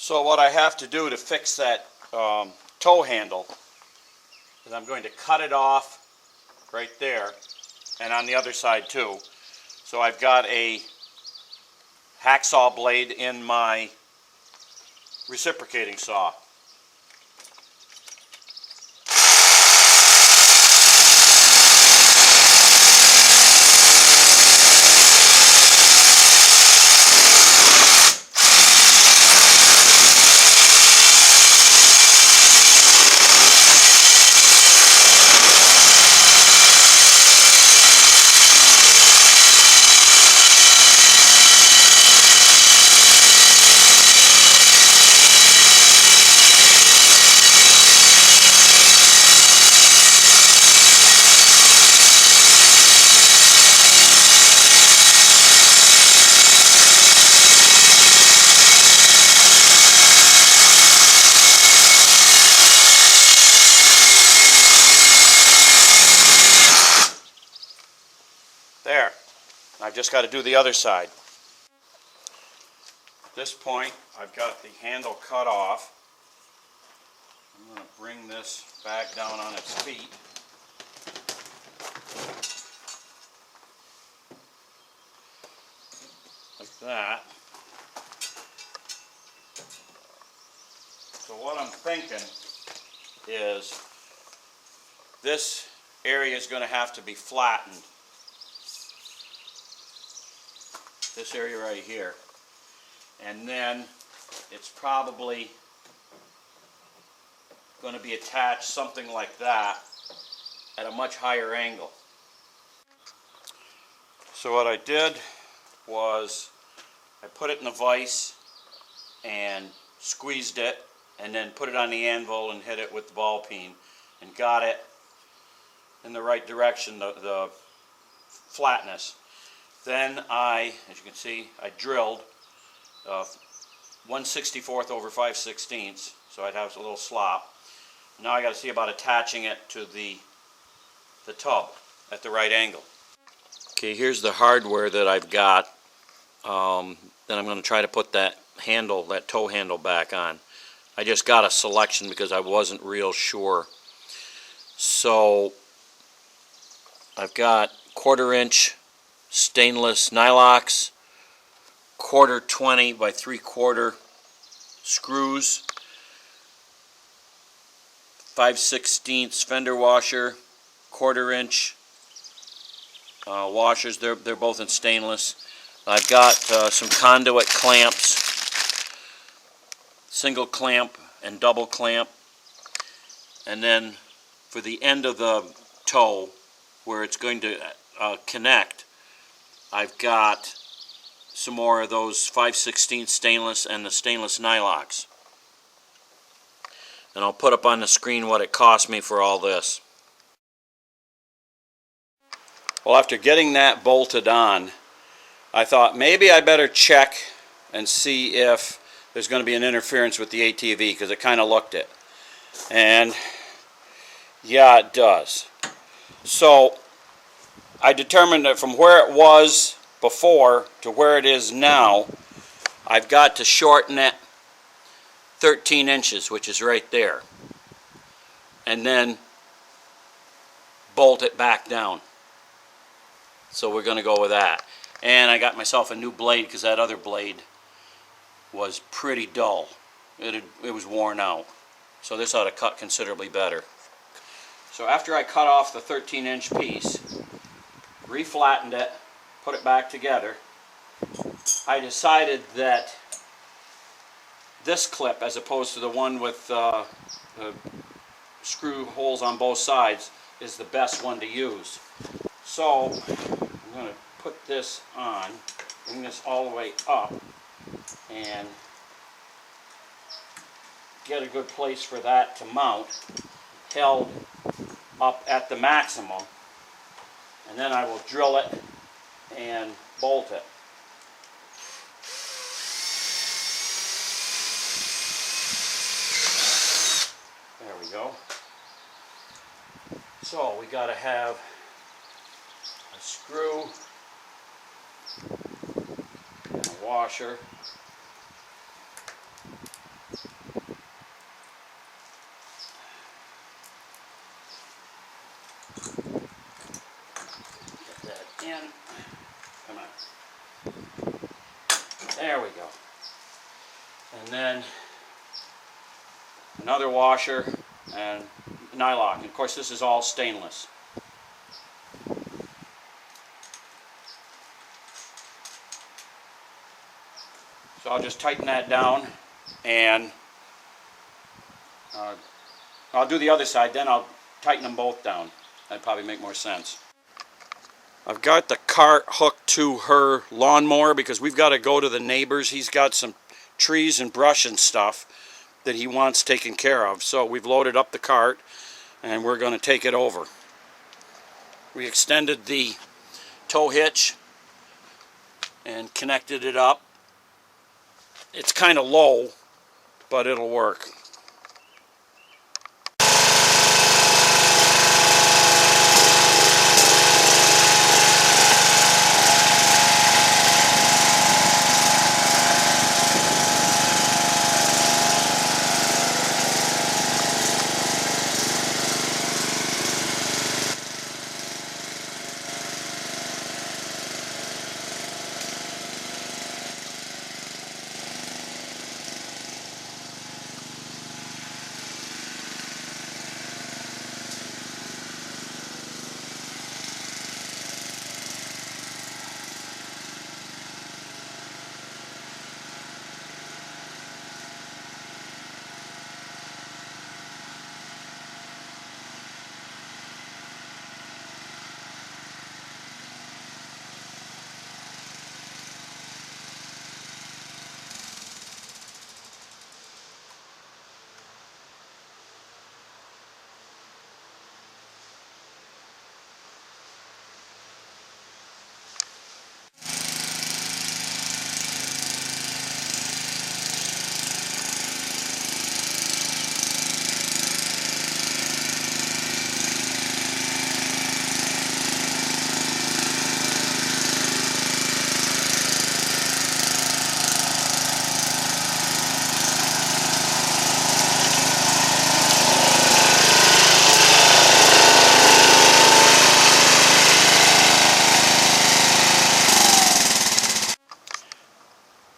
So what I have to do to fix that tow handle is I'm going to cut it off right there and on the other side too. So I've got a hacksaw blade in my reciprocating saw. There. I've just got to do the other side. At this point, I've got the handle cut off. I'm going to bring this back down on its feet. Like that. So what I'm thinking is this area is going to have to be flattened. This area right here, and then it's probably going to be attached something like that at a much higher angle. So what I did was I put it in a vise and squeezed it and then put it on the anvil and hit it with the ball peen and got it in the right direction, the flatness. Then as you can see, I drilled 1/64 over 5/16, so I'd have a little slop. Now I got to see about attaching it to the tub at the right angle. Okay, here's the hardware that I've got. Then I'm going to try to put that handle, that tow handle back on. I just got a selection because I wasn't real sure. So I've got 1/4 inch stainless nylox, 1/4 20 by 3/4 screws, 5/16 fender washer, 1/4 inch washers. They're both in stainless. I've got some conduit clamps, single clamp and double clamp, and then for the end of the toe where it's going to connect, I've got some more of those 5/16 stainless and the stainless nylox. And I'll put up on the screen what it cost me for all this. Well, after getting that bolted on, I thought maybe I better check and see if there's going to be an interference with the ATV, because it kind of looked it. And yeah, it does. So I determined that from where it was before to where it is now, I've got to shorten it 13 inches, which is right there, and then bolt it back down. So we're going to go with that. And I got myself a new blade because that other blade was pretty dull. It was worn out. So this ought to cut considerably better. So after I cut off the 13-inch piece, reflattened it, put it back together, I decided that this clip, as opposed to the one with the screw holes on both sides, is the best one to use. So I'm going to put this on, bring this all the way up, and get a good place for that to mount, held up at the maximum, and then I will drill it and bolt it. There we go. So we got to have a screw and a washer. And then another washer and nylock. And of course this is all stainless. So I'll just tighten that down, and I'll do the other side, then I'll tighten them both down. That'd probably make more sense. I've got the cart hooked to her lawnmower because we've got to go to the neighbor's. He's got some trees and brush and stuff that he wants taken care of. So we've loaded up the cart and we're going to take it over. We extended the tow hitch and connected it up. It's kind of low, but it'll work.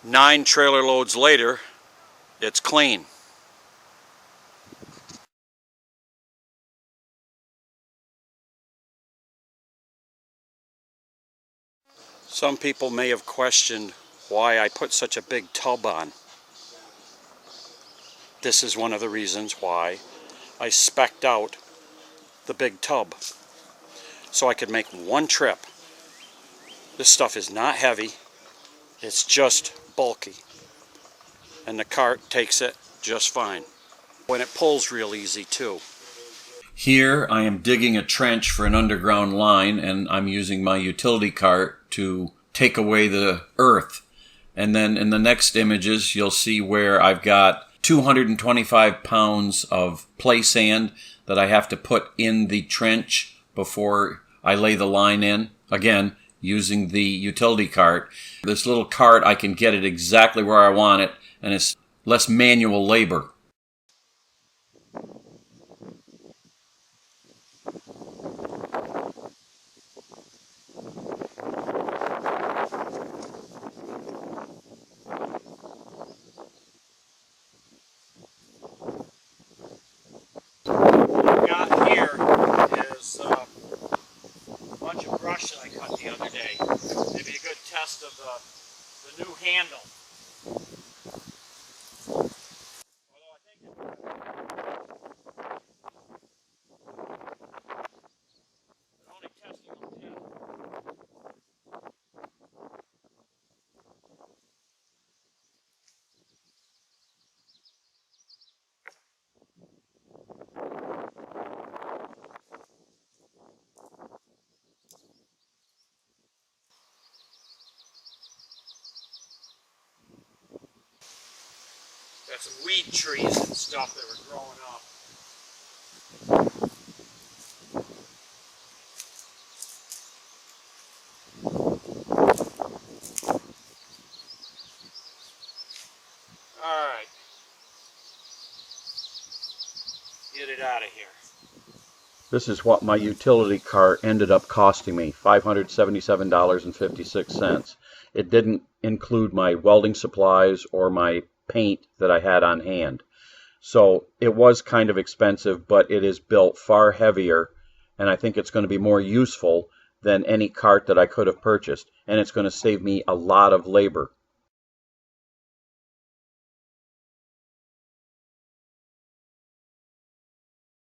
Nine trailer loads later, it's clean. Some people may have questioned why I put such a big tub on. This is one of the reasons why I spec'd out the big tub, so I could make one trip. This stuff is not heavy, it's just bulky, and the cart takes it just fine. When it pulls real easy too. Here I am digging a trench for an underground line, and I'm using my utility cart to take away the earth. And then in the next images you'll see where I've got 225 pounds of play sand that I have to put in the trench before I lay the line in. Again, using the utility cart. This little cart, I can get it exactly where I want it, and it's less manual labor. What I've got here is a bunch of brush that I cut the other day. Maybe a good test of the new handle. Although I think they're only testing on 10. Got some weed trees and stuff that were growing up. Alright. Get it out of here. This is what my utility cart ended up costing me, $577.56. It didn't include my welding supplies or my paint that I had on hand. So it was kind of expensive, but it is built far heavier, and I think it's going to be more useful than any cart that I could have purchased, and it's going to save me a lot of labor.